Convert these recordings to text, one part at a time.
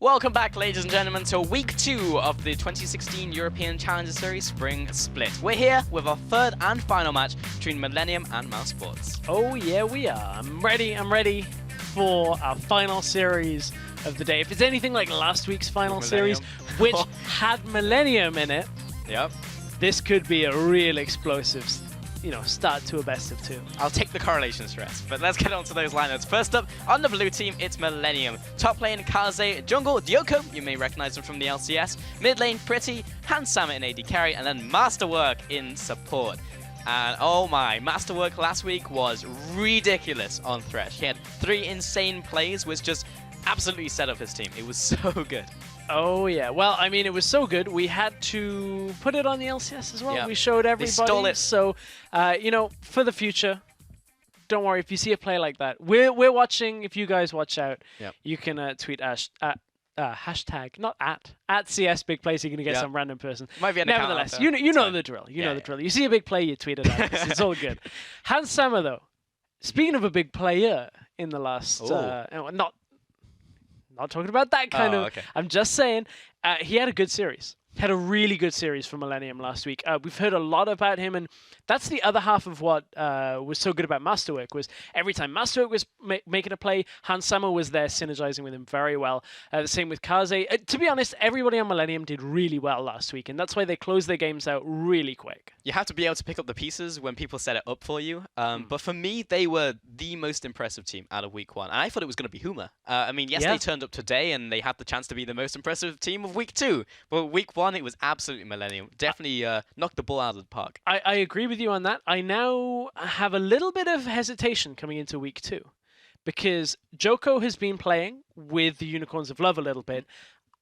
Welcome back, ladies and gentlemen, to week 2 of the 2016 European Challenger Series Spring Split. We're here with our third and final match between Millenium and Mousesports. Oh yeah, we are. I'm ready for our final series of the day. If it's anything like last week's final series, which had Millenium in it, Yep. this could be a real explosive, start to a best of 2. I'll take the correlation stress, but let's get on to those lineups. First up, on the blue team, it's Millenium. Top lane, Kaze, jungle, Dyoko, you may recognize him from the LCS. Mid lane, Pretty, Handsama in AD carry, and then Masterwork in support. And oh my, Masterwork last week was ridiculous on Thresh. He had 3 insane plays, which just absolutely set up his team. It was so good. Oh yeah, well, I mean, it was so good. We had to put it on the LCS as well. Yeah. We showed everybody. They stole it. So, for the future, don't worry if you see a play like that. We're watching. If you guys watch out, you can tweet hashtag, not at CS Big Play, so you're gonna get some random person. Might be an Nevertheless, account you know the drill. You know the drill. You see a big play, you tweet it at us. It's all good. Handsama though, speaking of a big player in the last, not talking about that kind of. Okay. I'm just saying, he had a good series. Had a really good series for Millenium last week. We've heard a lot about him, and that's the other half of what was so good about Masterwork, was every time Masterwork was making a play, Handsama was there synergizing with him very well. The same with Kaze. To be honest, everybody on Millenium did really well last week, and that's why they closed their games out really quick. You have to be able to pick up the pieces when people set it up for you. But for me, they were the most impressive team out of week 1. And I thought it was going to be Huma. I mean, yes, they turned up today, and they had the chance to be the most impressive team of week 2. But week 1, it was absolutely Millenium. Definitely knocked the ball out of the park. I agree with you on that. I now have a little bit of hesitation coming into week 2 because Joko has been playing with the Unicorns of Love a little bit.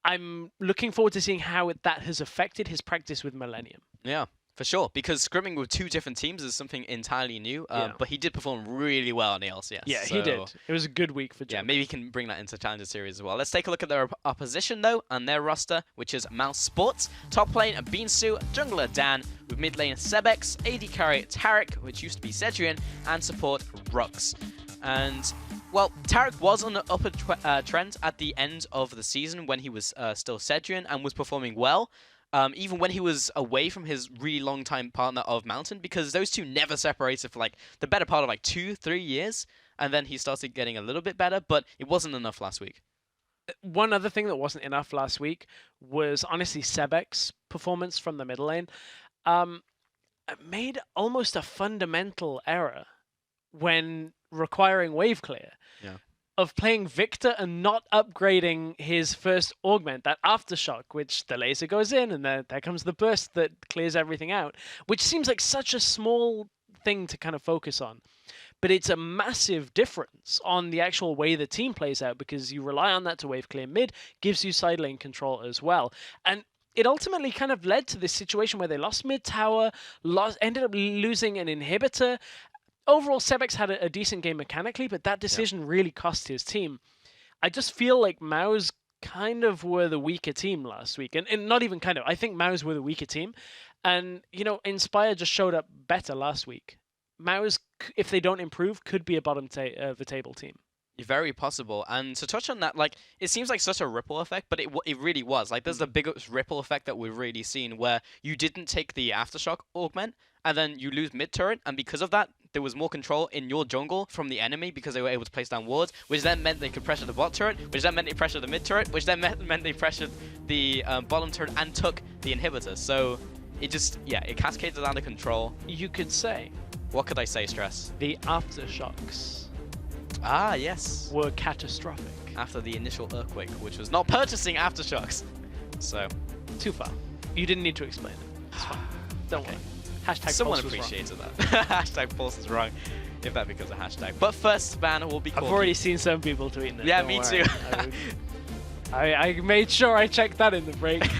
I'm looking forward to seeing how that has affected his practice with Millenium. Yeah. For sure, because scrimming with 2 different teams is something entirely new, but he did perform really well on the LCS. Yeah, he did. It was a good week for Joko. Yeah, maybe he can bring that into Challenger Series as well. Let's take a look at their opposition, though, and their roster, which is Mousesports. Top lane, Beansu, jungler Dan, with mid lane Sebex, AD carry Tarek, which used to be Cedrian, and support Rux. And well, Tarek was on the upper trend at the end of the season when he was still Cedrian and was performing well. Even when he was away from his really long-time partner of Mountain, because those two never separated for like the better part of like 2-3 years, and then he started getting a little bit better, but it wasn't enough last week. One other thing that wasn't enough last week was honestly Sebex's performance from the middle lane. It made almost a fundamental error when requiring wave clear. Yeah. Of playing Victor and not upgrading his first augment, that Aftershock, which the laser goes in and there comes the burst that clears everything out, which seems like such a small thing to kind of focus on. But it's a massive difference on the actual way the team plays out because you rely on that to wave clear mid, gives you side lane control as well. And it ultimately kind of led to this situation where they lost mid tower, ended up losing an inhibitor. Overall, Sebex had a decent game mechanically, but that decision really cost his team. I just feel like Mouse kind of were the weaker team last week. And not even kind of. I think Mouse were the weaker team. And, Inspire just showed up better last week. Mouse, if they don't improve, could be a bottom of the table team. Very possible. And to touch on that, like, it seems like such a ripple effect, but it really was. Like, there's the biggest ripple effect that we've really seen where you didn't take the Aftershock augment, and then you lose mid-turret, and because of that, there was more control in your jungle from the enemy because they were able to place down wards, which then meant they could pressure the bot turret, which then meant they pressured the mid turret, which then meant they pressured the bottom turret and took the inhibitor. So it just, it cascaded out of control. You could say. What could I say, Stress? The Aftershocks. Ah, yes. Were catastrophic. After the initial earthquake, which was not purchasing Aftershocks. So. Too far. You didn't need to explain it. It's fine. Don't worry. Hashtag Someone Pulse was appreciated that. Hashtag Pulse is wrong, if that becomes a hashtag. But first ban will be Corky. I've already seen some people tweeting it. Yeah, don't me worry. too. I made sure I checked that in the break.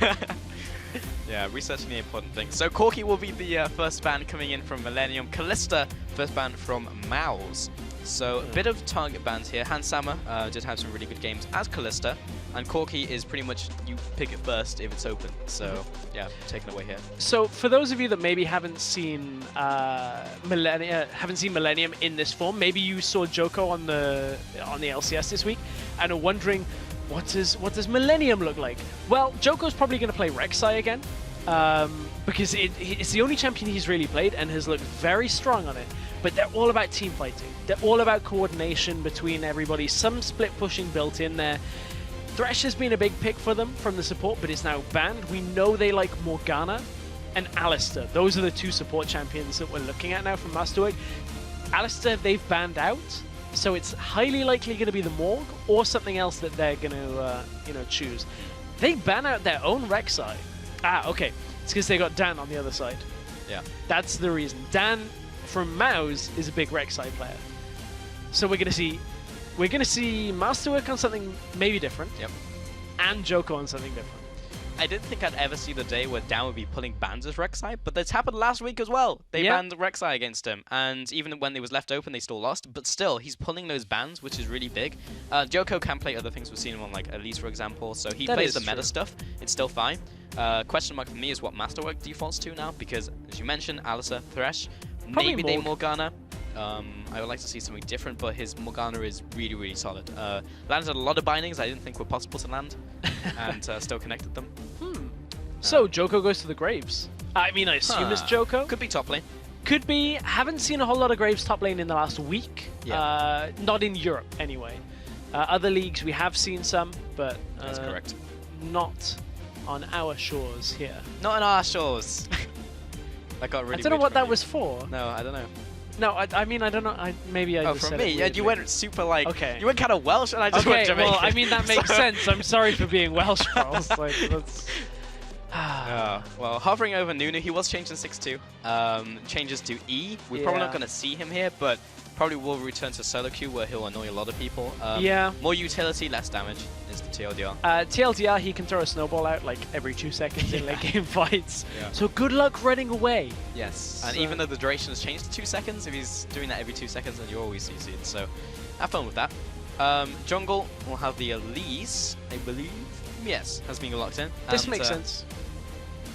Yeah, researching the important things. So Corky will be the first ban coming in from Millenium. Callista, first ban from Mouse. So a bit of target bans here. Handsama did have some really good games as Callista. And Corky is pretty much, you pick it first if it's open. So yeah, taken away here. So for those of you that maybe haven't seen Millenium in this form, maybe you saw Joko on the LCS this week and are wondering, what does Millennium look like? Well, Joko's probably going to play Rek'Sai again, because it's the only champion he's really played and has looked very strong on it. But they're all about team fighting. They're all about coordination between everybody. Some split pushing built in there. Thresh has been a big pick for them from the support, but it's now banned. We know they like Morgana and Alistar. Those are the two support champions that we're looking at now from Masterwork. Alistar, they've banned out, so it's highly likely going to be the Morg or something else that they're going to, choose. They ban out their own Rek'Sai. Ah, okay. It's because they got Dan on the other side. Yeah. That's the reason. Dan from Mouse is a big Rek'Sai player. So we're going to see Masterwork on something maybe different. Yep. And Joko on something different. I didn't think I'd ever see the day where Dan would be pulling bans as Rek'Sai, but that's happened last week as well. They banned Rek'Sai against him, and even when they was left open, they still lost. But still, he's pulling those bans, which is really big. Joko can play other things. We've seen him on like Elise, for example, so he plays the meta stuff. It's still fine. Question mark for me is what Masterwork defaults to now, because as you mentioned, Alistar, Thresh, probably maybe they Morgana. I would like to see something different, but his Morgana is really, really solid. Landed a lot of bindings I didn't think were possible to land, and still connected them. So Joko goes to the Graves. I mean, I assume it's Joko. Could be top lane. Could be. Haven't seen a whole lot of Graves top lane in the last week. Yeah. Not in Europe, anyway. Other leagues we have seen some, but that's correct. Not on our shores here. Not on our shores. That got really. I don't know what that was for. No, I don't know. No, I mean, I don't know. Maybe I just from said me. it Yeah, you went super like. Okay. You went kind of Welsh, and I just went Jamaican. Well, I mean that makes sense. I'm sorry for being Welsh, Charles. Like, that's. Well, hovering over Nunu, he was changed in 6-2. Changes to E. We're probably not going to see him here, but probably will return to solo queue where he'll annoy a lot of people. More utility, less damage is the TLDR. TLDR, he can throw a snowball out like every 2 seconds in late game fights. So good luck running away. Yes, and even though the duration has changed to 2 seconds, if he's doing that every 2 seconds, then you always CC'd. So have fun with that. Jungle will have the Elise, I believe. Yes, has been locked in. This makes sense.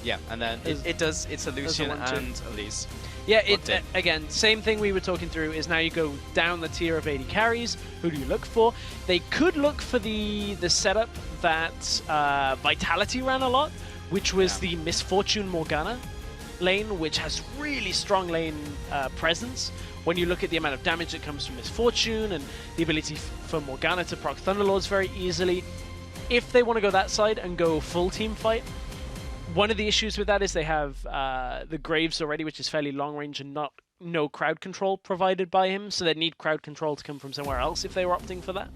Yeah, and then it does. It's a Lucian and Elise. Yeah, again, same thing we were talking through is now you go down the tier of AD carries. Who do you look for? They could look for the setup that Vitality ran a lot, which was the Misfortune Morgana lane, which has really strong lane presence. When you look at the amount of damage that comes from Misfortune and the ability for Morgana to proc Thunderlords very easily. If they want to go that side and go full team fight, one of the issues with that is they have the Graves already, which is fairly long range and no crowd control provided by him, so they need crowd control to come from somewhere else if they were opting for that.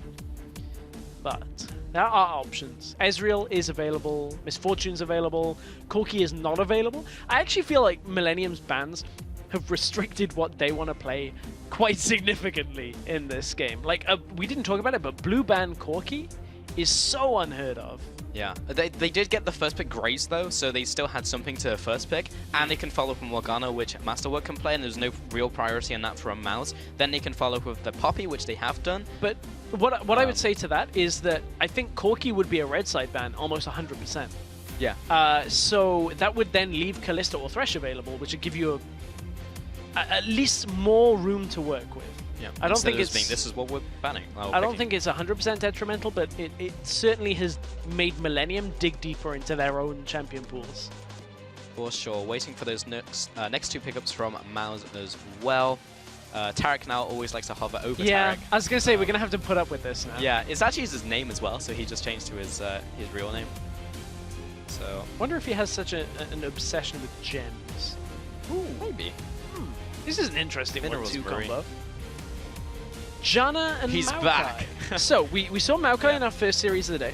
But there are options. Ezreal is available, Misfortune's available, Corki is not available. I actually feel like Millennium's bans have restricted what they want to play quite significantly in this game. Like, we didn't talk about it, but blue ban Corki is so unheard of. Yeah, they did get the first pick Grace though, so they still had something to first pick, and they can follow from Morgana, which Masterwork can play, and there's no real priority on that from Mouse. Then they can follow with the Poppy, which they have done. But what I would say to that is that I think Corki would be a red side ban almost 100%. Yeah. So that would then leave Kalista or Thresh available, which would give you at least more room to work with. Yeah. I don't think it's this is what we're banning. I don't think it's 100% detrimental, but it certainly has made Millennium dig deeper into their own champion pools. For sure. Waiting for those next 2 pickups from Mouse as well. Tarek now always likes to hover over Tarek. I was going to say, we're going to have to put up with this now. Yeah, it's actually his name as well, so he just changed to his real name. So. Wonder if he has such an obsession with gems. Ooh, maybe. This is an interesting Minerals 1-2 Marine. combo. Janna and He's Maokai. back. So, we saw Maokai in our first series of the day.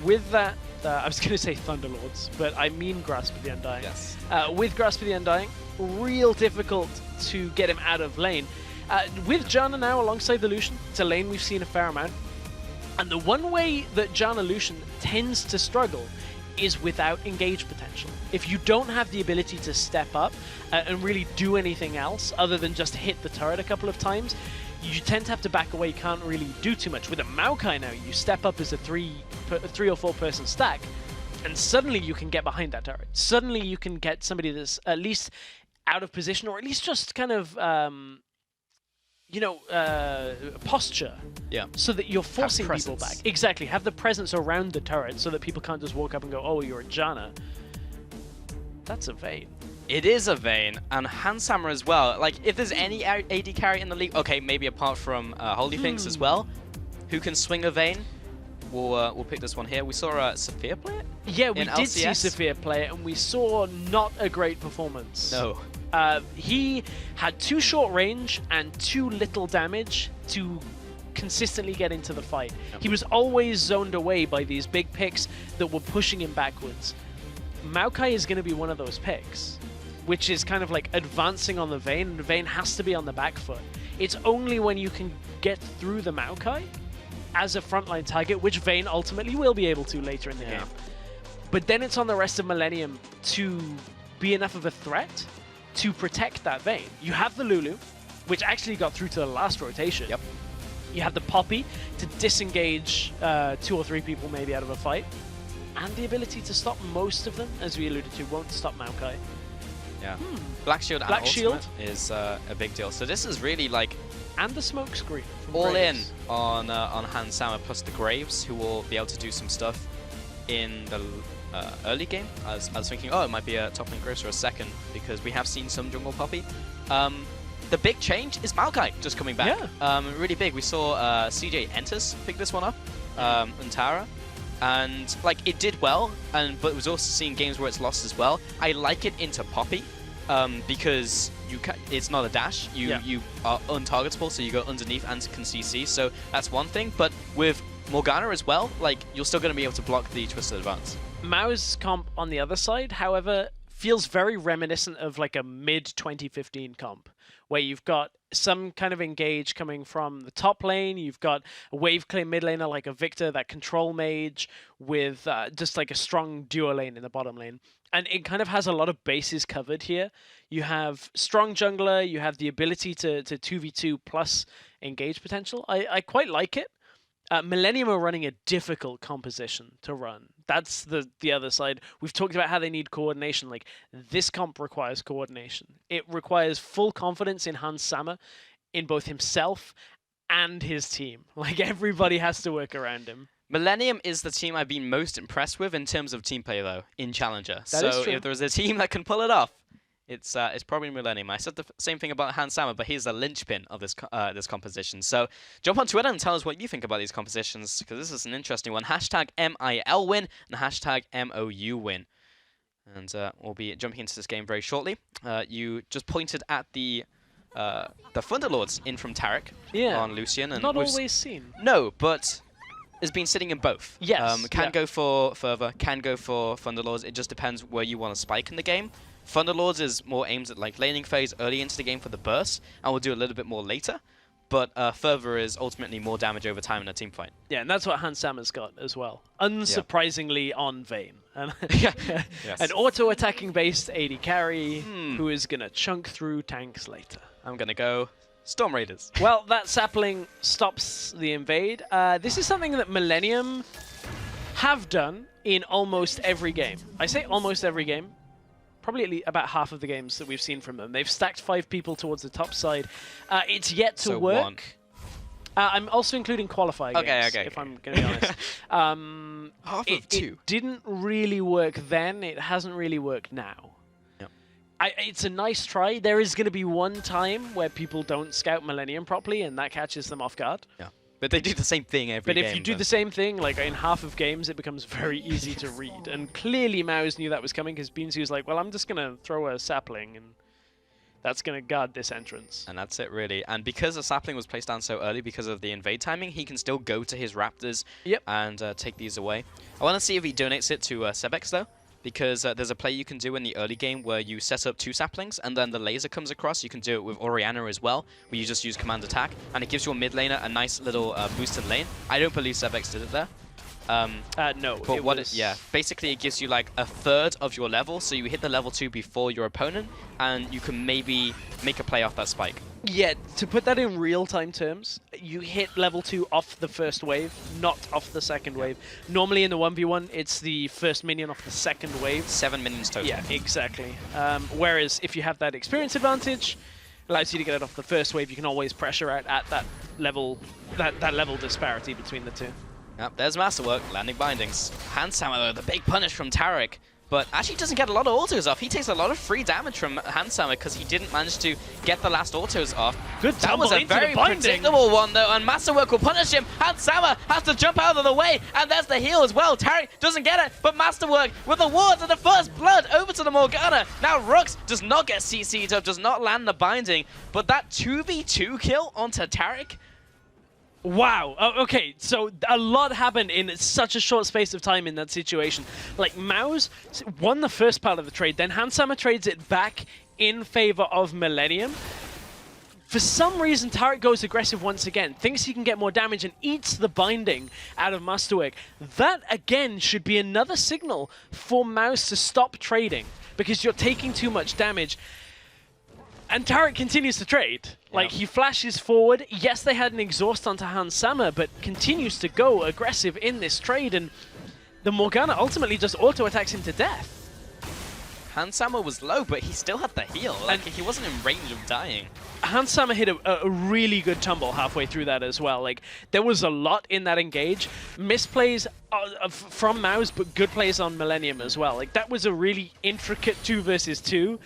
With that, I was going to say Thunderlords, but I mean Grasp of the Undying. Yes. With Grasp of the Undying, real difficult to get him out of lane. With Janna now alongside the Lucian, it's a lane we've seen a fair amount. And the one way that Janna Lucian tends to struggle is without engage potential. If you don't have the ability to step up and really do anything else other than just hit the turret a couple of times, you tend to have to back away, you can't really do too much. With a Maokai now, you step up as a 3 or 4 person stack, and suddenly you can get behind that turret. Suddenly you can get somebody that's at least out of position, or at least just kind of, posture. Yeah. So that you're forcing people presence. back. Exactly. Have the presence around the turret so that people can't just walk up and go, oh, you're a Janna. That's a Vayne. It is a Vayne, and Handsammer as well. Like, if there's any AD carry in the league, okay, maybe apart from Holy Things as well, who can swing a Vayne, we'll pick this one here. We saw Sophia play it. Yeah, we did see LCS. Sophia play it, and we saw not a great performance. No. He had too short range and too little damage to consistently get into the fight. Yep. He was always zoned away by these big picks that were pushing him backwards. Maokai is going to be one of those picks, which is kind of like advancing on the Vayne, and the Vayne has to be on the back foot. It's only when you can get through the Maokai as a frontline target, which Vayne ultimately will be able to later in the game. But then it's on the rest of Millenium to be enough of a threat to protect that Vayne. You have the Lulu, which actually got through to the last rotation. Yep. You have the Poppy to disengage 2 or 3 people maybe out of a fight. And the ability to stop most of them, as we alluded to, won't stop Maokai. Yeah. Black Shield and Black Shield Ultimate is a big deal. So this is really like and the smoke screen. From all in Graves. on Handsammer plus the Graves, who will be able to do some stuff in the early game. I was thinking, oh, it might be a top lane Graves for a second, because we have seen some jungle Poppy. The big change is Maokai just coming back. Yeah. Really big. We saw CJ Enters pick this one up, and Tara. And like it did well, but it was also seeing games where it's lost as well. I like it into Poppy because it's not a dash. You are untargetable, so you go underneath and can CC. So that's one thing. But with Morgana as well, like you're still going to be able to block the Twisted Advance. Mao's comp on the other side, however, feels very reminiscent of like a mid-2015 comp, where you've got some kind of engage coming from the top lane, you've got a wave clear mid laner like a Victor, that control mage, with just like a strong duo lane in the bottom lane. And it kind of has a lot of bases covered here. You have strong jungler, you have the ability to 2v2 plus engage potential. I quite like it. Millenium are running a difficult composition to run. That's the other side. We've talked about how they need coordination. Like, this comp requires coordination. It requires full confidence in Handsammer, in both himself and his team. Like, everybody has to work around him. Millenium is the team I've been most impressed with in terms of team play, though, in Challenger. That is so true. if there's a team that can pull it off, it's probably Millenium. I said the same thing about Handsammer, but he's the linchpin of this this composition. So jump on Twitter and tell us what you think about these compositions, because this is an interesting one. Hashtag MIL win and hashtag MOU win. And we'll be jumping into this game very shortly. You just pointed at the Thunderlords in from Tarek on Lucian. And not always seen. No, but has been sitting in both. Yes. Can go for Fervor, can go for Thunderlords. It just depends where you want to spike in the game. Thunderlords is more aimed at like laning phase early into the game for the burst, and we'll do a little bit more later. But Fervor is ultimately more damage over time in a team fight. Yeah, and that's what Handsammer's got as well. Unsurprisingly on Vayne. Yes. An auto-attacking based AD carry who is going to chunk through tanks later. I'm going to go Storm Raiders. Well, that sapling stops the invade. This is something that Millenium have done in almost every game. I say almost every game. Probably at least about half of the games that we've seen from them. They've stacked 5 people towards the top side. It's yet to work. One. I'm also including qualifier games, if I'm going to be honest. Half of 2. It didn't really work then. It hasn't really worked now. Yep. It's a nice try. There is going to be one time where people don't scout Millenium properly, and that catches them off guard. Yeah. But they do the same thing every game. But if you do the same thing, like in half of games, it becomes very easy to read. And clearly Maus knew that was coming, because Beansy was like, well, I'm just going to throw a sapling, and that's going to guard this entrance. And that's it, really. And because the sapling was placed down so early because of the invade timing, he can still go to his Raptors and take these away. I want to see if he donates it to Sebex, though, because there's a play you can do in the early game where you set up 2 saplings, and then the laser comes across. You can do it with Orianna as well, where you just use command attack, and it gives your mid laner a nice little boost in lane. I don't believe Sebex did it there. No, but basically it gives you like a third of your level, so you hit the level 2 before your opponent, and you can maybe make a play off that spike. Yeah, to put that in real-time terms, you hit level 2 off the first wave, not off the second wave. Normally in the 1v1, it's the first minion off the second wave. 7 minions total. Yeah, exactly. Whereas if you have that experience advantage, allows you to get it off the first wave. You can always pressure out at that level, that level disparity between the two. Yep, there's Masterwork, landing bindings. Handsammer though, the big punish from Tarek. But actually doesn't get a lot of autos off. He takes a lot of free damage from Handsammer because he didn't manage to get the last autos off. Good That was a very binding. predictable one though, and Masterwork will punish him. Handsammer has to jump out of the way, and there's the heal as well. Tarek doesn't get it, but Masterwork with the wards and the first blood over to the Morgana. Now Rux does not get CC'd up, does not land the binding, but that 2v2 kill onto Tarek. Wow. Okay, so a lot happened in such a short space of time in that situation. Like, Mouse won the first part of the trade, then Handsammer trades it back in favor of Millenium. For some reason, Tarek goes aggressive once again, thinks he can get more damage and eats the binding out of Masterwork. That, again, should be another signal for Mouse to stop trading, because you're taking too much damage. And Tarek continues to trade. Like, he flashes forward. Yes, they had an exhaust onto Handsammer, but continues to go aggressive in this trade, and the Morgana ultimately just auto-attacks him to death. Handsammer was low, but he still had the heal. Like, he wasn't in range of dying. Handsammer hit a really good tumble halfway through that as well. Like, there was a lot in that engage. Misplays from Mouse, but good plays on Millenium as well. Like, that was a really intricate 2 versus 2.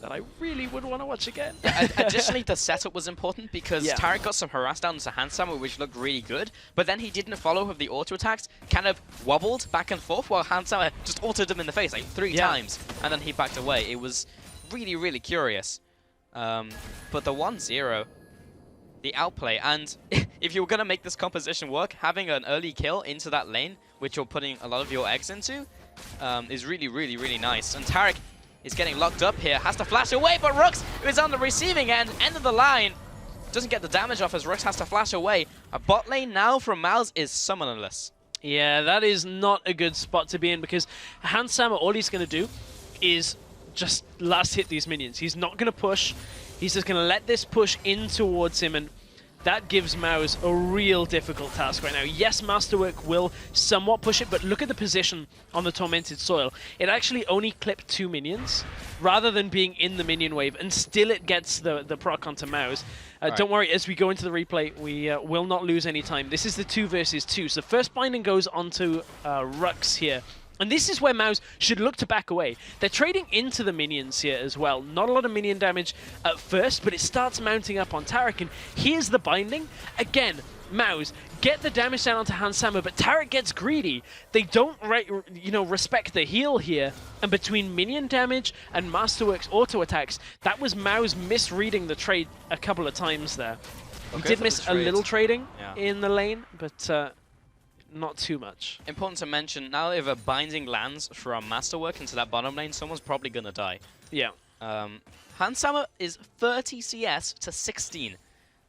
That I really would want to watch again. Yeah, additionally, the setup was important because Tarek got some harass down to Handsammer, which looked really good, but then he didn't follow with the auto attacks, kind of wobbled back and forth while Handsammer just autoed him in the face like 3 times, and then he backed away. It was really, really curious. But the 1-0, the outplay, and if you were going to make this composition work, having an early kill into that lane, which you're putting a lot of your eggs into, is really, really, really nice. And Tarek is getting locked up here, has to flash away, but Rux is on the receiving end of the line. Doesn't get the damage off as Rux has to flash away. A bot lane now from Mouse is summonerless. Yeah, that is not a good spot to be in, because Handsammer, all he's going to do is just last hit these minions. He's not going to push. He's just going to let this push in towards him, and that gives Mouse a real difficult task right now. Yes, Masterwork will somewhat push it, but look at the position on the Tormented Soil. It actually only clipped 2 minions, rather than being in the minion wave, and still it gets the proc onto Mouse. Don't worry, as we go into the replay, we will not lose any time. This is the 2 versus 2, so first binding goes onto Rux here. And this is where Mouse should look to back away. They're trading into the minions here as well. Not a lot of minion damage at first, but it starts mounting up on Tarek. And here's the binding. Again, Mouse get the damage down onto Handsammer, but Tarek gets greedy. They don't respect the heal here. And between minion damage and Masterwork's auto attacks, that was Mouse misreading the trade a couple of times there. He did miss a little trading in the lane, but not too much. Important to mention, now if a binding lands from Masterwork into that bottom lane, someone's probably going to die. Yeah. Handsammer is 30 CS to 16.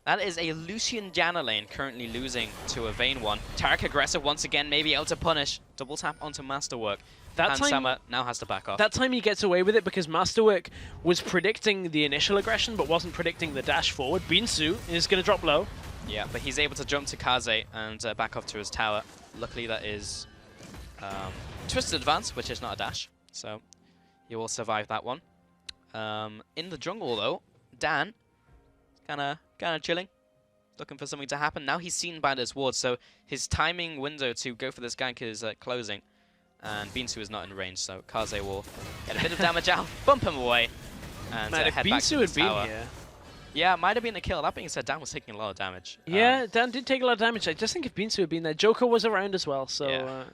That is a Lucian Janna lane currently losing to a Vayne one. Tarek aggressive once again, maybe able to punish. Double tap onto Masterwork. Handsammer now has to back off. That time he gets away with it because Masterwork was predicting the initial aggression but wasn't predicting the dash forward. Binsu is going to drop low. Yeah, but he's able to jump to Kaze and back off to his tower. Luckily, that is Twisted Advance, which is not a dash, so he will survive that one. In the jungle, though, Dan, kind of chilling, looking for something to happen. Now he's seen by this ward, so his timing window to go for this gank is closing, and Binsu is not in range, so Kaze will get a bit of damage out, bump him away, and Man, if head back to Binsu his had tower. been here. Yeah, it might have been a kill. That being said, Dan was taking a lot of damage. Yeah, Dan did take a lot of damage. I just think if Binsu had been there, Joker was around as well, so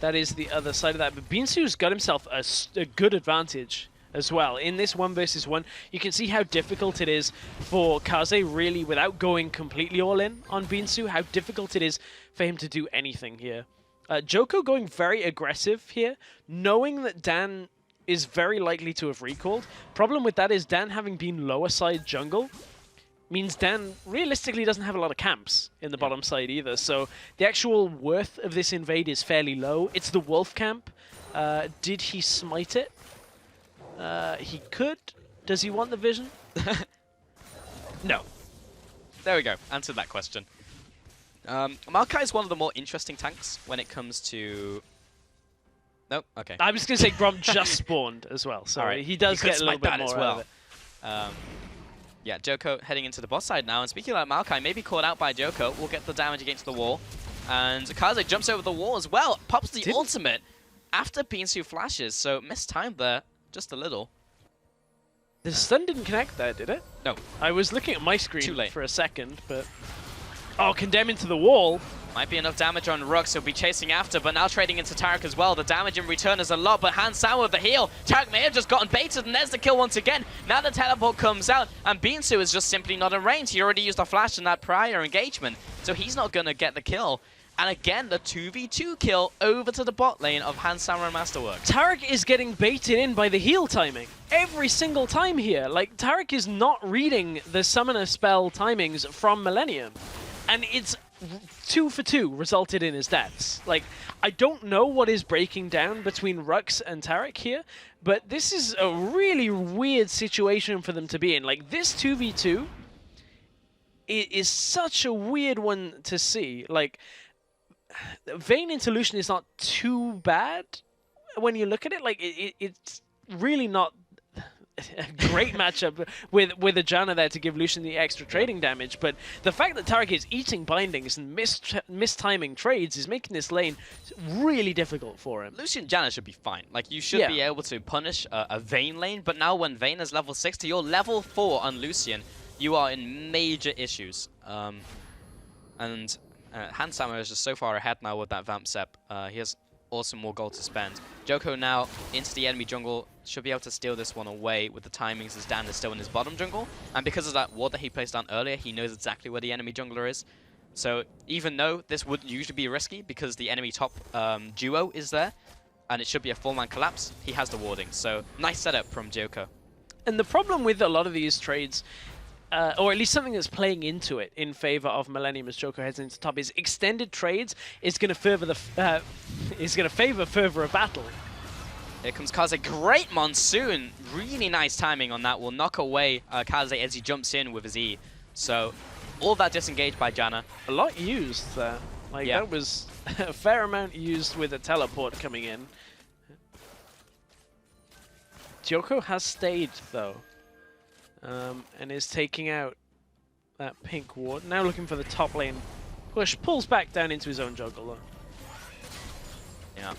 that is the other side of that. But Binsu's got himself a good advantage as well. In this 1 versus 1, you can see how difficult it is for Kaze, really, without going completely all in on Binsu, how difficult it is for him to do anything here. Joko going very aggressive here, knowing that Dan is very likely to have recalled. Problem with that is Dan having been lower side jungle means Dan realistically doesn't have a lot of camps in the bottom side either. So the actual worth of this invade is fairly low. It's the wolf camp. Did he smite it? He could. Does he want the vision? No. There we go. Answered that question. Maokai is one of the more interesting tanks when it comes to... Nope, okay. I was going to say Grom just spawned as well, so he does get a little bit more out of it. Yeah, Joko heading into the boss side now. And speaking like Maokai, maybe caught out by Joko, will get the damage against the wall. And Kaze jumps over the wall as well. Pops the ultimate after Binsu flashes. So mistimed there just a little. The stun didn't connect there, did it? No. I was looking at my screen Too late. for a second, but... Oh, condemn into the wall. Might be enough damage on Rux, he'll be chasing after, but now trading into Tarek as well. The damage in return is a lot, but Hansan with the heal. Tarek may have just gotten baited, and there's the kill once again. Now the teleport comes out, and Binsu is just simply not in range. He already used a flash in that prior engagement, so he's not going to get the kill. And again, the 2v2 kill over to the bot lane of Hansan and Masterwork. Tarek is getting baited in by the heal timing. Every single time here. Like, Tarek is not reading the summoner spell timings from Millenium. And it's 2 for 2 resulted in his deaths. Like, I don't know what is breaking down between Rux and Tarek here, but this is a really weird situation for them to be in. Like, this 2v2 is such a weird one to see. Like, Vayne into Lucian is not too bad when you look at it. Like, it's really not a great matchup with a Janna there to give Lucian the extra trading damage, but the fact that Tarek is eating bindings and mistiming trades is making this lane really difficult for him. Lucian Janna should be fine. Like, you should be able to punish a Vayne lane, but now when Vayne is level 60, you're level 4 on Lucian, you are in major issues. And Handsama is just so far ahead now with that Vamp Sep. He has awesome more gold to spend. Joko now into the enemy jungle, should be able to steal this one away with the timings as Dan is still in his bottom jungle. And because of that ward that he placed down earlier, he knows exactly where the enemy jungler is. So even though this would usually be risky because the enemy top duo is there, and it should be a 4-man collapse, he has the warding. So nice setup from Joko. And the problem with a lot of these trades, or at least something that's playing into it in favor of Millenium as Joko heads into top, is extended trades is going to further favor further a battle. Here comes Kaze. Great Monsoon. Really nice timing on that. Will knock away Kaze as he jumps in with his E. So all that disengaged by Janna. A lot used there. Like, that was a fair amount used with a teleport coming in. Joko has stayed though. And is taking out that pink ward. Now looking for the top lane push. Pulls back down into his own jungle though. Yeah.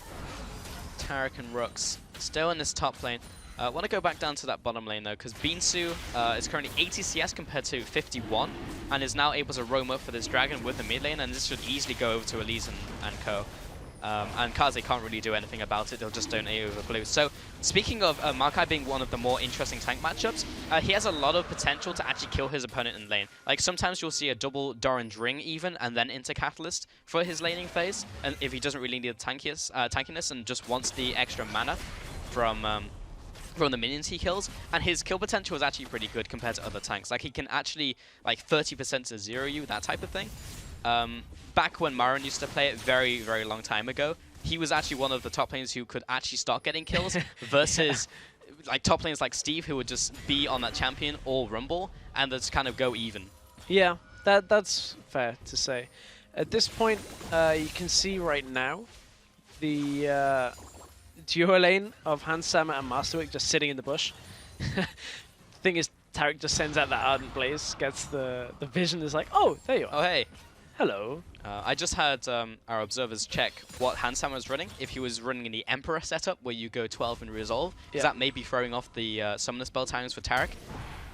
Tarek and Rux still in this top lane. I want to go back down to that bottom lane though, because Binsu is currently 80 CS compared to 51, and is now able to roam up for this dragon with the mid lane, and this should easily go over to Elise and co. And Kaze can't really do anything about it, they'll just donate over blue. So, speaking of Maokai being one of the more interesting tank matchups, he has a lot of potential to actually kill his opponent in lane. Like, sometimes you'll see a double Doran's Ring even, and then into Catalyst for his laning phase, and if he doesn't really need the tankiness and just wants the extra mana from the minions he kills, and his kill potential is actually pretty good compared to other tanks. Like, he can actually, like, 30% to 0 you, that type of thing. Back when Marin used to play it very, very long time ago, he was actually one of the top laners who could actually start getting kills versus like top laners like Steve, who would just be on that champion or Rumble and just kind of go even. Yeah, that's fair to say. At this point, you can see right now the duo lane of Hansama and Masterwick just sitting in the bush. Thing is, Tarek just sends out that Ardent Blaze, gets the vision, is like, oh, there you are. Oh, hey. Hello. I just had our observers check what Hansama was running. If he was running in the Emperor setup, where you go 12 and resolve, is that maybe throwing off the summoner spell timings for Tarek?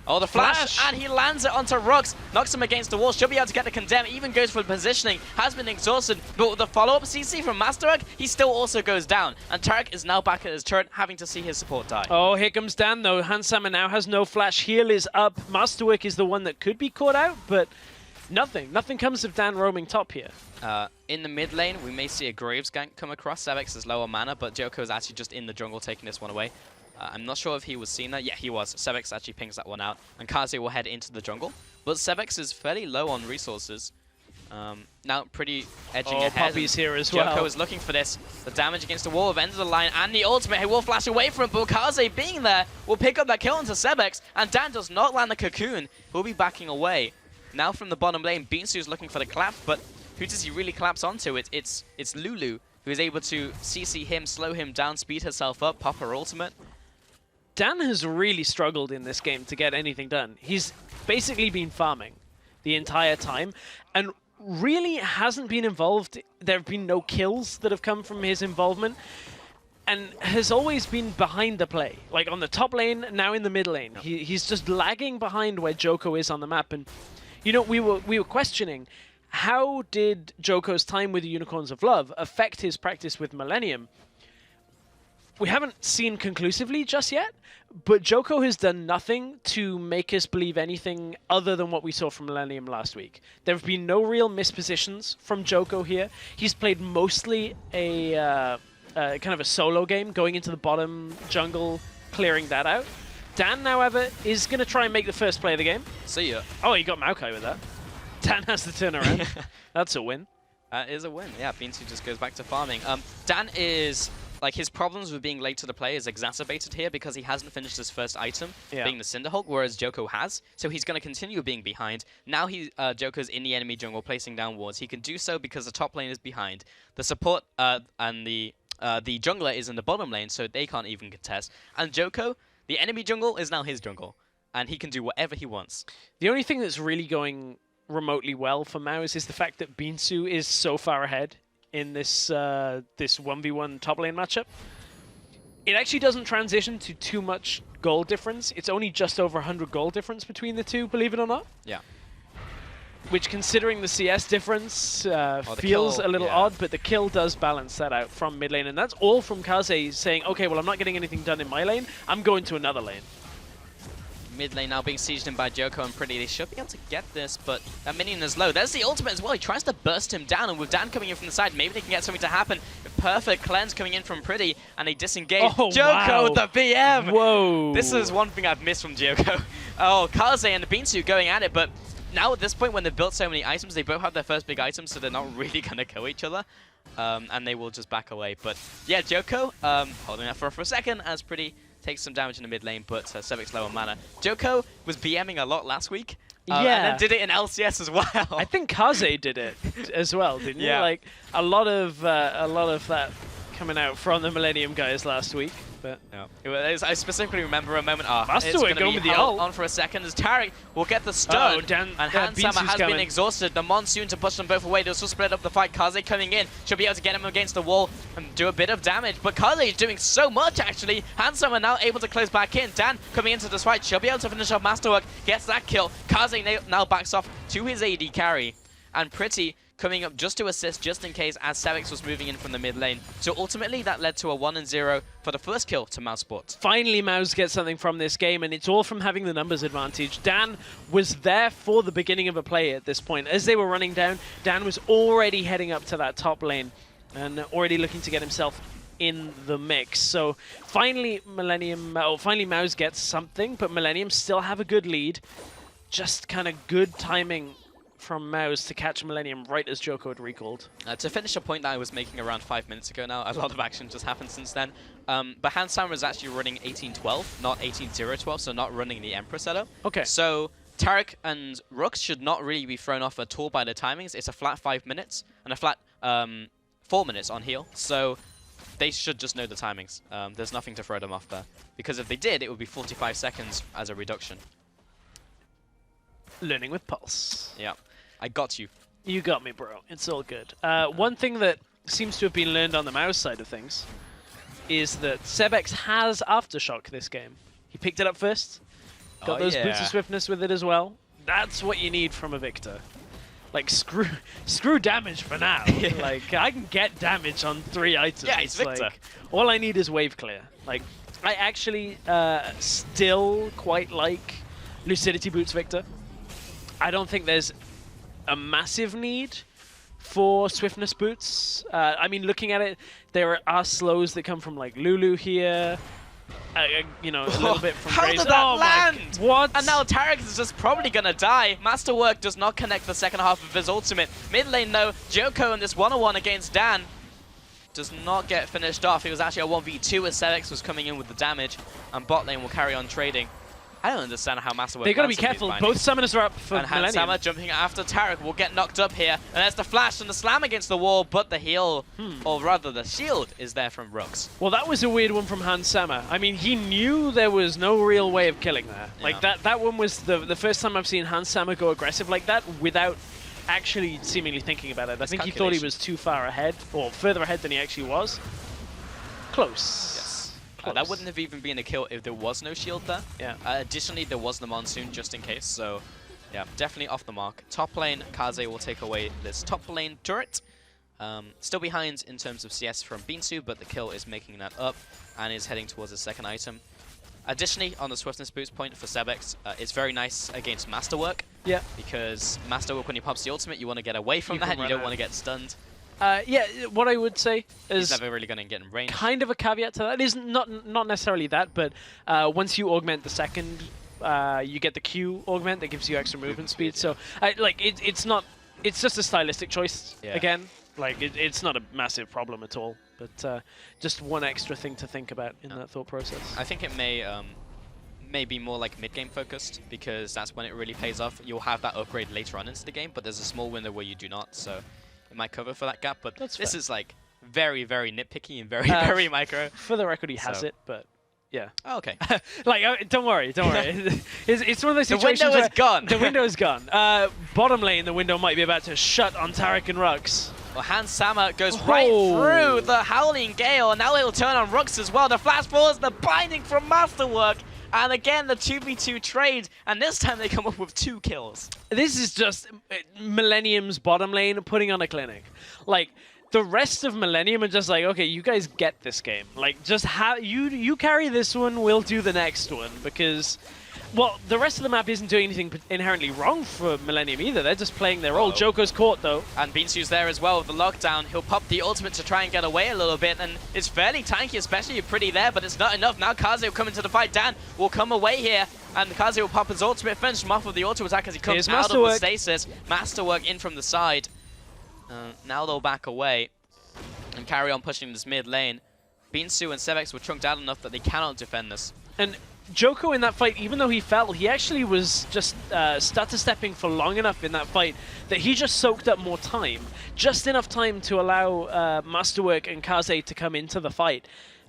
Oh, the flash! And he lands it onto Rux, knocks him against the wall, should be able to get the condemn, even goes for the positioning, has been exhausted, but with the follow-up CC from Masterwork, he still also goes down. And Tarek is now back at his turret, having to see his support die. Oh, here comes Dan though. Hansama now has no flash, heal is up. Masterwork is the one that could be caught out, but Nothing comes of Dan roaming top here. In the mid lane, we may see a Graves gank come across. Sevex is lower mana, but Joko is actually just in the jungle taking this one away. I'm not sure if he was seeing that. Yeah, he was. Sevex actually pings that one out, and Kaze will head into the jungle. But Sevex is fairly low on resources. Now pretty edging ahead. Poppy's here as well. Joko is looking for this. The damage against the wall of end of the line, and the ultimate. He will flash away from it, but Kaze being there will pick up that kill into Sevex, and Dan does not land the cocoon. He'll be backing away. Now from the bottom lane, Binsu's looking for the collapse, but who does he really collapse onto? It's Lulu, who is able to CC him, slow him down, speed herself up, pop her ultimate. Dan has really struggled in this game to get anything done. He's basically been farming the entire time and really hasn't been involved. There have been no kills that have come from his involvement and has always been behind the play. Like on the top lane, now in the mid lane. Yep. He's just lagging behind where Joko is on the map. And, you know, we were questioning, how did Joko's time with the Unicorns of Love affect his practice with Millenium? We haven't seen conclusively just yet, but Joko has done nothing to make us believe anything other than what we saw from Millenium last week. There have been no real mispositions from Joko here. He's played mostly a kind of a solo game, going into the bottom jungle, clearing that out. Dan, however, is going to try and make the first play of the game. See ya. Oh, he got Maokai with that. Dan has the turnaround. That's a win. That is a win. Yeah, Beansu just goes back to farming. Dan is... Like, his problems with being late to the play is exacerbated here because he hasn't finished his first item, being the Cinderhulk, whereas Joko has. So he's going to continue being behind. Now Joko's in the enemy jungle placing down wards. He can do so because the top lane is behind. The support and the jungler is in the bottom lane, so they can't even contest. And Joko, the enemy jungle, is now his jungle. And he can do whatever he wants. The only thing that's really going remotely well for Mouse is the fact that Beansu is so far ahead in this this 1v1 top lane matchup. It actually doesn't transition to too much gold difference. It's only just over 100 gold difference between the two, believe it or not. Yeah. Which, considering the CS difference, feels kill, a little odd, but the kill does balance that out from mid lane. And that's all from Kaze saying, okay, well, I'm not getting anything done in my lane. I'm going to another lane. Mid lane now being sieged in by Joko and Pretty. They should be able to get this, but that minion is low. There's the ultimate as well. He tries to burst him down, and with Dan coming in from the side, maybe they can get something to happen. Perfect cleanse coming in from Pretty, and they disengage. Oh, Joko wow. with the BM! Whoa! This is one thing I've missed from Joko. Oh, Kaze and the Beansu going at it, but now at this point when they've built so many items, they both have their first big items, so they're not really going to kill each other. And they will just back away. But yeah, Joko holding that for a second as Pretty takes some damage in the mid lane, but Sebek's low on mana. Joko was BMing a lot last week. And then did it in LCS as well. I think Kaze did it as well, didn't you? Like a lot of that coming out from the Millenium guys last week. But I specifically remember a moment. It's going to be with the ult on for a second as Tarek will get the stun. Dan, and Hansama has been exhausted. The Monsoon to push them both away. They'll still split up the fight. Kaze coming in. She'll be able to get him against the wall and do a bit of damage. But Kaze is doing so much, actually. Hansama now able to close back in. Dan coming into this fight. She'll be able to finish off Masterwork. Gets that kill. Kaze now backs off to his AD carry. And Pretty coming up just to assist, just in case, as Sebek was moving in from the mid lane. So ultimately, that led to a 1-0 for the first kill to Mousesports. Finally, Mouse gets something from this game, and it's all from having the numbers advantage. Dan was there for the beginning of a play at this point. As they were running down, Dan was already heading up to that top lane and already looking to get himself in the mix. So finally, finally Mouse gets something, but Millenium still have a good lead. Just kind of good timing from Mouse to catch Millenium right as Joko had recalled. To finish a point that I was making around 5 minutes ago now, a lot of action just happened since then. But Hansama is actually running 18-12, not 18-0-12, so not running the Emperor setup. Okay. So Tarek and Rooks should not really be thrown off at all by the timings. It's a flat 5 minutes and a flat 4 minutes on heal. So they should just know the timings. There's nothing to throw them off there. Because if they did, it would be 45 seconds as a reduction. Learning with Pulse. Yeah. I got you. You got me, bro. It's all good. One thing that seems to have been learned on the Mouse side of things is that Sebek has Aftershock this game. He picked it up first. Got those boots of swiftness with it as well. That's what you need from a Victor. Like, screw damage for now. Like, I can get damage on 3 items. Yeah, it's Victor. Like, all I need is wave clear. Like, I actually still quite like Lucidity Boots Victor. I don't think there's a massive need for swiftness boots. I mean, looking at it, there are slows that come from like Lulu here. You know, a little bit from How Grace. did that land? What? And now Tarek is just probably gonna die. Masterwork does not connect the second half of his ultimate. Mid lane though, Joko in this 1-on-1 against Dan does not get finished off. It was actually a 1v2 as Sebek was coming in with the damage, and bot lane will carry on trading. I don't understand how Masterwork. They got to be careful. Both summoners are up for and Millenium. Hansama jumping after Tarek will get knocked up here. And there's the flash and the slam against the wall, but the heal, or rather the shield, is there from Rux. Well, that was a weird one from Hansama. I mean, he knew there was no real way of killing there. Like, that one was the first time I've seen Hansama go aggressive like that without actually seemingly thinking about it. I think he thought he was too far ahead, or further ahead than he actually was. Close. Yes. That wouldn't have even been a kill if there was no shield there. Yeah. Additionally, there was the Monsoon just in case, so yeah, definitely off the mark. Top lane, Kaze will take away this top lane turret. Still behind in terms of CS from Binsu, but the kill is making that up and is heading towards the second item. Additionally, on the swiftness boost point for Sebex, it's very nice against Masterwork. Yeah. Because Masterwork, when he pops the ultimate, you want to get away from that, you don't want to get stunned. Yeah, what I would say is... He's never really going to get in range. Kind of a caveat to that. It is not necessarily that, but once you augment the second, you get the Q augment that gives you extra movement speed. So, it's not... It's just a stylistic choice, again. Like, it's not a massive problem at all. But just one extra thing to think about in that thought process. I think it may be more like mid-game focused, because that's when it really pays off. You'll have that upgrade later on into the game, but there's a small window where you do not, so... might cover for that gap, but this is like very, very nitpicky and very, very micro. For the record, he has it, but yeah. Oh, okay. Don't worry. It's one of those situations. The window is gone. The window is gone. Bottom lane, the window might be about to shut on Tarek and Rux. Well, Hansama goes right through the Howling Gale, and now it'll turn on Rux as well. The flash falls, the binding from Masterwork. And again, the 2v2 trade, and this time they come up with 2 kills. This is just Millennium's bottom lane putting on a clinic. Like, the rest of Millenium are just like, okay, you guys get this game. Like, just you carry this one, we'll do the next one. Because, well, the rest of the map isn't doing anything inherently wrong for Millenium either. They're just playing their role. Joker's caught, though. And Binsu's there as well with the lockdown. He'll pop the ultimate to try and get away a little bit. And it's fairly tanky, especially if pretty there, but it's not enough. Now Kaze will come into the fight. Dan will come away here. And Kaze will pop his ultimate, finish him off with the auto attack as he comes out of the stasis. Masterwork in from the side. Now they'll back away and carry on pushing this mid lane. Binsu and Sebex were chunked out enough that they cannot defend this. And Joko in that fight, even though he fell, he actually was just stutter-stepping for long enough in that fight that he just soaked up more time. Just enough time to allow Masterwork and Kaze to come into the fight.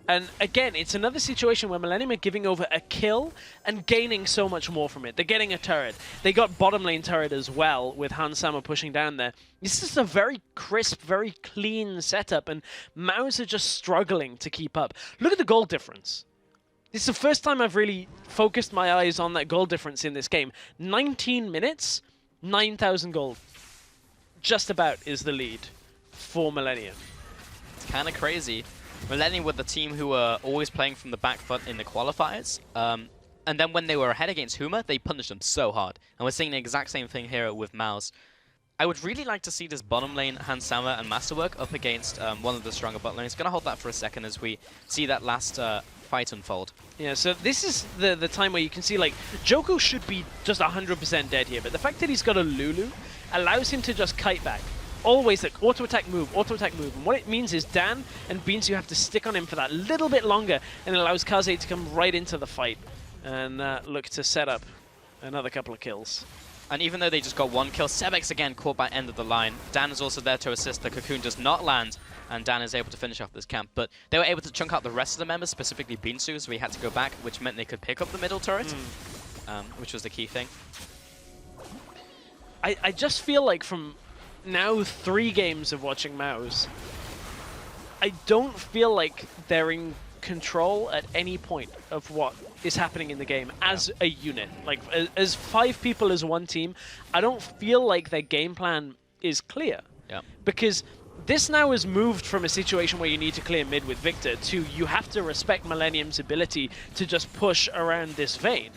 And again, it's another situation where Millenium are giving over a kill and gaining so much more from it. They're getting a turret. They got bottom lane turret as well with Hansama pushing down there. This is a very crisp, very clean setup, and Mouse are just struggling to keep up. Look at the goal difference. This is the first time I've really focused my eyes on that goal difference in this game. 19 minutes, 9,000 gold. Just about is the lead for Millenium. It's kind of crazy. Millenium were the team who were always playing from the back foot in the qualifiers. And then when they were ahead against Huma, they punished them so hard. And we're seeing the exact same thing here with Mouse. I would really like to see this bottom lane, Hansama and Masterwork, up against one of the stronger bottom lanes. Going to hold that for a second as we see that last fight unfold. Yeah, so this is the time where you can see, like, Joko should be just 100% dead here, but the fact that he's got a Lulu allows him to just kite back. Always like auto-attack move, auto-attack move. And what it means is Dan and Binsu have to stick on him for that little bit longer, and it allows Kaze to come right into the fight and look to set up another couple of kills. And even though they just got 1 kill, Sebex again caught by end of the line. Dan is also there to assist. The cocoon does not land, and Dan is able to finish off this camp. But they were able to chunk out the rest of the members, specifically Binsu, so we had to go back, which meant they could pick up the middle turret, which was the key thing. I just feel like from now 3 games of watching Mouse, I don't feel like they're in control at any point of what is happening in the game as a unit. Like, as 5 people as one team, I don't feel like their game plan is clear. Yeah. Because this now has moved from a situation where you need to clear mid with Victor to you have to respect Millenium's ability to just push around this vein.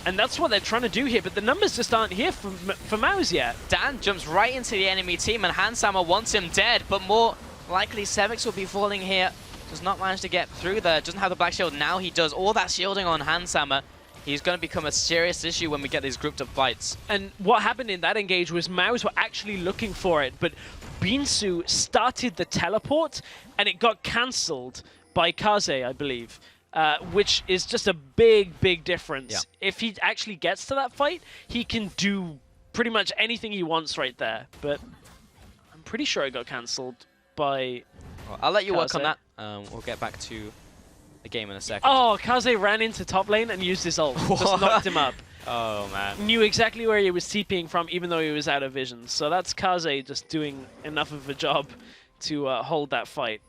And that's what they're trying to do here, but the numbers just aren't here for Mouse yet. Dan jumps right into the enemy team, and Hansama wants him dead, but more likely Sebex will be falling here. Does not manage to get through there, doesn't have the black shield. Now he does all that shielding on Hansama. He's going to become a serious issue when we get these grouped up fights. And what happened in that engage was Mouse were actually looking for it, but Binsu started the teleport, and it got cancelled by Kaze, I believe. which is just a big, big difference. Yeah. If he actually gets to that fight, he can do pretty much anything he wants right there. But I'm pretty sure it got cancelled by... Well, I'll let you work on Kaze. that. We'll get back to the game in a second. Oh, Kaze ran into top lane and used his ult. Just knocked him up. Oh, man. Knew exactly where he was TPing from, even though he was out of vision. So that's Kaze just doing enough of a job to hold that fight.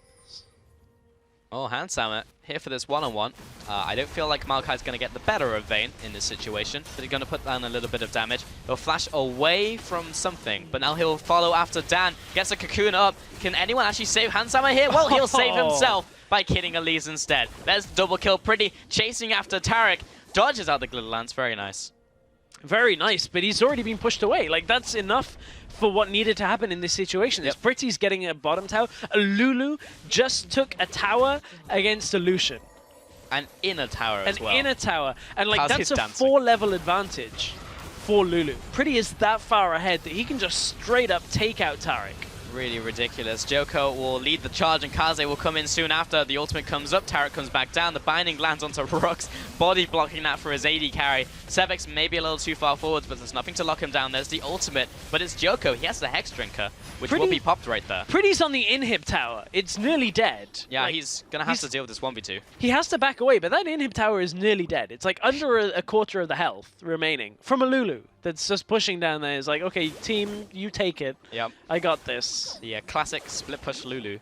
Oh, Handsamer here for this one-on-one. I don't feel like Maokai's going to get the better of Vayne in this situation, but he's going to put down a little bit of damage. He'll flash away from something, but now he'll follow after Dan. Gets a cocoon up. Can anyone actually save Handsamer here? Well, he'll save himself by killing Elise instead. There's double kill. Pretty chasing after Tarek. Dodges out the glitter lance. Very nice. Very nice, but he's already been pushed away. Like, that's enough for what needed to happen in this situation. Yep. Pretty's getting a bottom tower. A Lulu just took a tower against a Lucian. An inner tower as well. An inner tower. And, like, Kaze's that's a dancing. 4-level advantage for Lulu. Pretty is that far ahead that he can just straight up take out Tarek. Really ridiculous. Joko will lead the charge and Kaze will come in soon after. The ultimate comes up, Tarek comes back down, the binding lands onto Rux, body blocking that for his AD carry. Sevex maybe a little too far forwards, but there's nothing to lock him down. There's the ultimate, but it's Joko. He has the Hex Drinker, which will be popped right there. Pretty's on the inhib tower. It's nearly dead. Yeah, like, he's going to have to deal with this 1v2. He has to back away, but that inhib tower is nearly dead. It's like under a quarter of the health remaining from a Lulu that's just pushing down there. It's like, okay, team, you take it. Yep. I got this. The classic split push Lulu.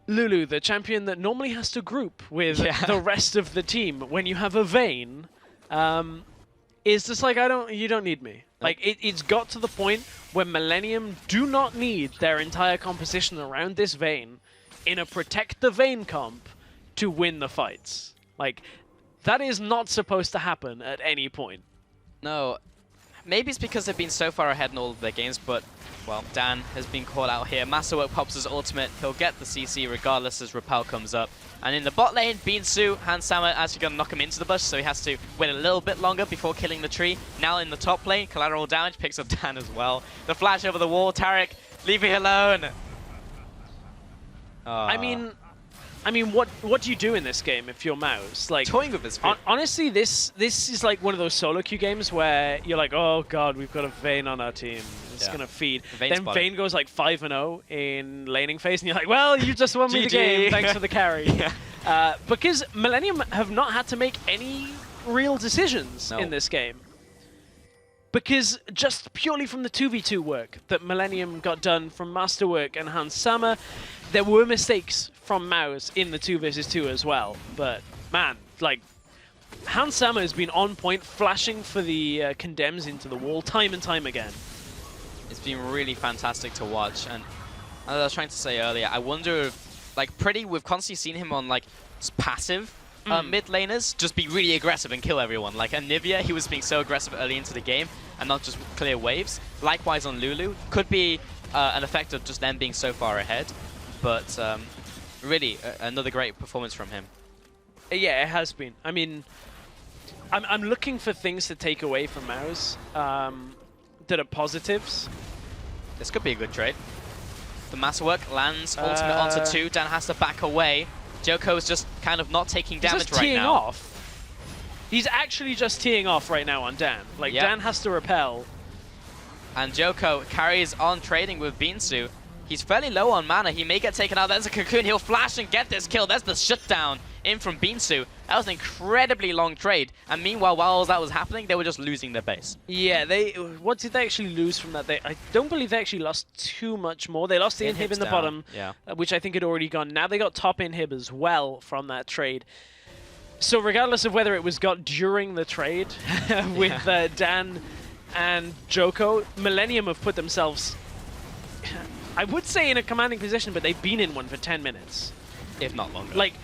Lulu, the champion that normally has to group with the rest of the team when you have a Vayne, is just like, you don't need me. Nope. Like, it's got to the point where Millenium do not need their entire composition around this Vayne in a protect the Vayne comp to win the fights. Like, that is not supposed to happen at any point. No, maybe it's because they've been so far ahead in all of their games, but, well, Dan has been caught out here. Masterwork pops his ultimate. He'll get the CC regardless as Repel comes up. And in the bot lane, Beansu, Handsamer actually going to knock him into the bush, so he has to wait a little bit longer before killing the tree. Now in the top lane, collateral damage picks up Dan as well. The flash over the wall, Tarek, leave me alone. I mean, what do you do in this game if you're Mouse? Like, toying with this. Honestly, this is like one of those solo queue games where you're like, oh god, we've got a Vayne on our team. It's gonna feed. Then Vayne goes like 5-0 in laning phase, and you're like, well, you just won me the game. Thanks for the carry. Because Millenium have not had to make any real decisions in this game. Because just purely from the 2v2 work that Millenium got done from Masterwork and Handsamer, there were mistakes from Mouse in the 2v2 as well. But man, like, Handsamer has been on point, flashing for the condemns into the wall time and time again. It's been really fantastic to watch, and as I was trying to say earlier, I wonder if, like, we've constantly seen him on, like, passive mid laners just be really aggressive and kill everyone. Like Anivia, he was being so aggressive early into the game and not just clear waves. Likewise on Lulu, could be an effect of just them being so far ahead, but really another great performance from him. Yeah, it has been. I mean, I'm looking for things to take away from Mouse that are positives. This could be a good trade. The Masterwork lands ultimate onto 2. Dan has to back away. Joko's just kind of not taking damage right now. Off. He's actually just teeing off right now on Dan. Like, Dan has to repel. And Joko carries on trading with Beansu. He's fairly low on mana. He may get taken out. There's a cocoon. He'll flash and get this kill. There's the shutdown in from Beansu. That was an incredibly long trade. And meanwhile, while that was happening, they were just losing their base. Yeah, what did they actually lose from that? I don't believe they actually lost too much more. They lost the inhib in the bottom, which I think had already gone. Now they got top inhib as well from that trade. So regardless of whether it was got during the trade with Dan and Joko, Millenium have put themselves, I would say, in a commanding position, but they've been in one for 10 minutes. If not longer. Like,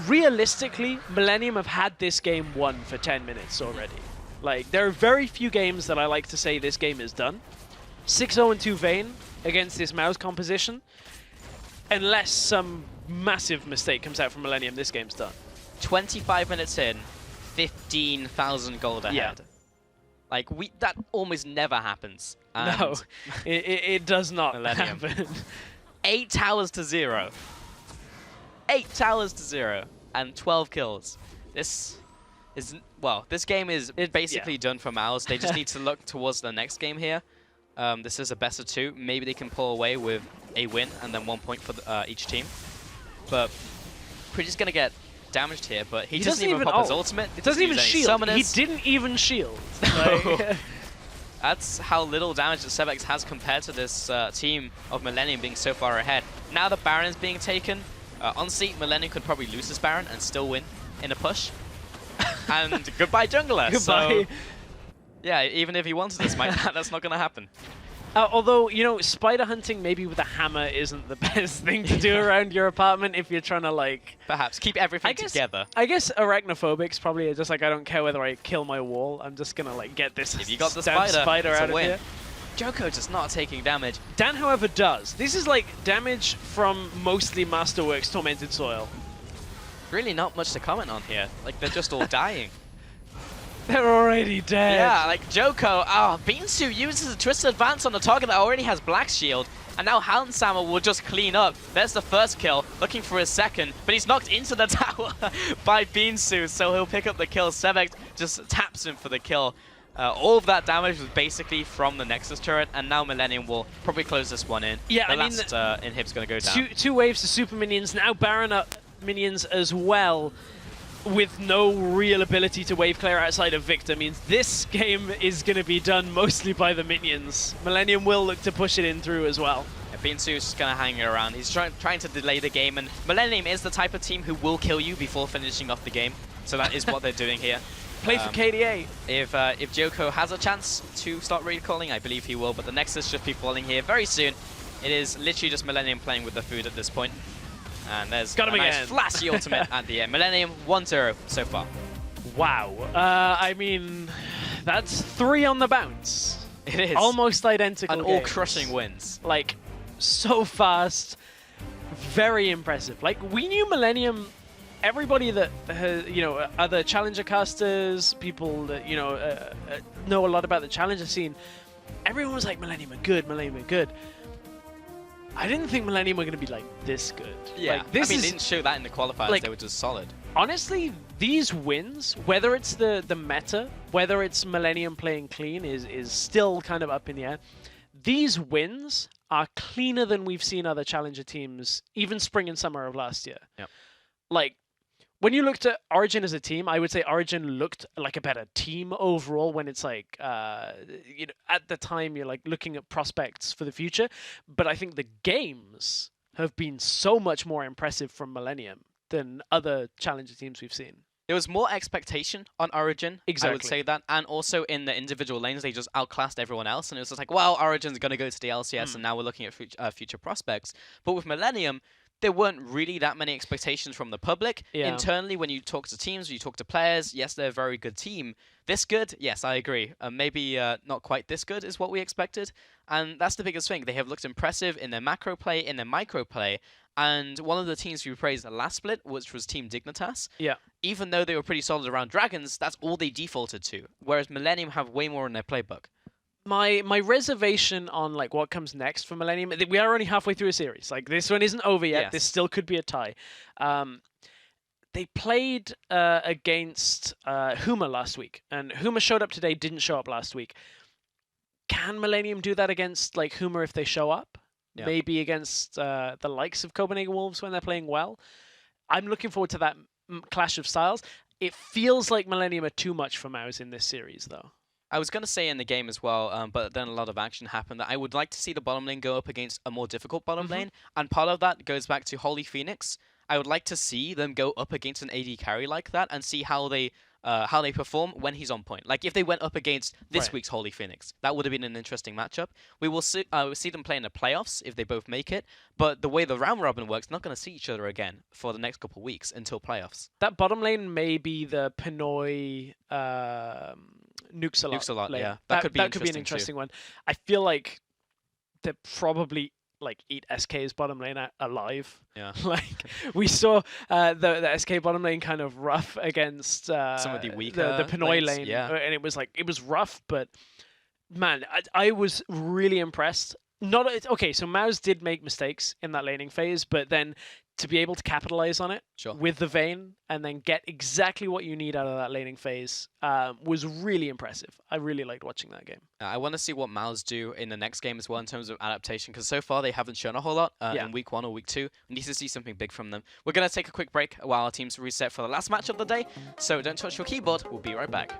realistically, Millenium have had this game won for 10 minutes already. Like, there are very few games that I like to say this game is done. 6-0-2 Vayne against this Mouse composition. Unless some massive mistake comes out from Millenium, this game's done. 25 minutes in, 15,000 gold ahead. Yeah. Like, that almost never happens. And no, it does not happen. 8 towers to 0. 8 towers to 0. and 12 kills. This is, well, this game is basically done for Mouse. They just need to look towards the next game here. This is a best of 2. Maybe they can pull away with a win and then 1 point for each team. But Pretty's going to get damaged here, but he doesn't even pop his ultimate. It doesn't even shield. He didn't even shield. Like, that's how little damage that Sebex has compared to this team of Millenium being so far ahead. Now the Baron's being taken. On seat, Millenium could probably lose this Baron and still win in a push. And goodbye jungler. Goodbye. So, yeah, even if he wanted to smite that, that's not going to happen. Although, you know, spider hunting maybe with a hammer isn't the best thing to do around your apartment if you're trying to, like... Perhaps. Keep everything together. I guess arachnophobic's probably just like, I don't care whether I kill my wall, I'm just going to, like, get this if you got the spider out of here. Joko just not taking damage. Dan, however, does. This is, like, damage from mostly Masterworks Tormented Soil. Really not much to comment on here. Like, they're just all dying. They're already dead. Yeah, like Joko, Beansu uses a Twisted Advance on the target that already has Black Shield, and now Halensama will just clean up. There's the first kill, looking for his second, but he's knocked into the tower by Beansu, so he'll pick up the kill. Sebex just taps him for the kill. All of that damage was basically from the Nexus turret, and now Millenium will probably close this one in. Yeah, the last inhib's going to go down. Two waves of super minions, now Baron up minions as well, with no real ability to wave clear outside of Victor, means this game is going to be done mostly by the minions. Millenium will look to push it in through as well. Yeah, Beansu's just going to hang around. He's trying to delay the game, and Millenium is the type of team who will kill you before finishing off the game. So that is what they're doing here. Play for KDA. If Joko has a chance to start recalling, I believe he will, but the Nexus should be falling here very soon. It is literally just Millenium playing with the food at this point. And there's a nice flashy ultimate at the end. Millenium 1-0 so far. Wow. I mean, that's 3 on the bounce. It is. Almost identical and all crushing wins. Like, so fast. Very impressive. Like, we knew Millenium, everybody that, you know, other Challenger casters, people that, you know a lot about the Challenger scene, everyone was like, Millenium are good, Millenium are good. I didn't think Millenium were going to be, like, this good. Yeah, like, this they didn't show that in the qualifiers. Like, they were just solid. Honestly, these wins, whether it's the meta, whether it's Millenium playing clean, is still kind of up in the air. These wins are cleaner than we've seen other Challenger teams, even spring and summer of last year. Yep. Like, when you looked at Origin as a team, I would say Origin looked like a better team overall when it's like, you know, at the time you're like looking at prospects for the future. But I think the games have been so much more impressive from Millenium than other Challenger teams we've seen. There was more expectation on Origin, exactly. I would say that. And also in the individual lanes, they just outclassed everyone else. And it was just like, well, Origin's going to go to the LCS, and now we're looking at future prospects. But with Millenium, there weren't really that many expectations from the public. Yeah. Internally, when you talk to teams, you talk to players, yes, they're a very good team. This good? Yes, I agree. Maybe not quite this good is what we expected. And that's the biggest thing. They have looked impressive in their macro play, in their micro play. And one of the teams we praised the last split, which was Team Dignitas. Yeah. Even though they were pretty solid around Dragons, that's all they defaulted to. Whereas Millenium have way more in their playbook. My reservation on like what comes next for Millenium, we are only halfway through a series. Like, this one isn't over yet. Yes. This still could be a tie. They played against Huma last week, and Huma showed up today, didn't show up last week. Can Millenium do that against like Huma if they show up? Yeah. Maybe against the likes of Copenhagen Wolves when they're playing well. I'm looking forward to that clash of styles. It feels like Millenium are too much for Mouse in this series, though. I was going to say in the game as well, but then a lot of action happened, that I would like to see the bottom lane go up against a more difficult bottom lane, and part of that goes back to Holy Phoenix. I would like to see them go up against an AD carry like that and see how they perform when he's on point. Like, if they went up against this week's Holy Phoenix, that would have been an interesting matchup. We will see them play in the playoffs if they both make it, but the way the round robin works, not going to see each other again for the next couple of weeks until playoffs. That bottom lane may be the Pinoy Nuxalot lane. Yeah. That could be an interesting one. I feel like they're probably like eat SK's bottom lane alive. Yeah. Like, we saw the SK bottom lane kind of rough against some of the weaker the Pinoy lanes, lane. Yeah. And it was rough, but man, I was really impressed. Okay, so Mouse did make mistakes in that laning phase, but then to be able to capitalize on it Sure. with the Vayne and then get exactly what you need out of that laning phase was really impressive. I really liked watching that game. I want to see what Mouse do in the next game as well in terms of adaptation, because so far they haven't shown a whole lot in week 1 or week 2. We need to see something big from them. We're going to take a quick break while our teams reset for the last match of the day, so don't touch your keyboard. We'll be right back.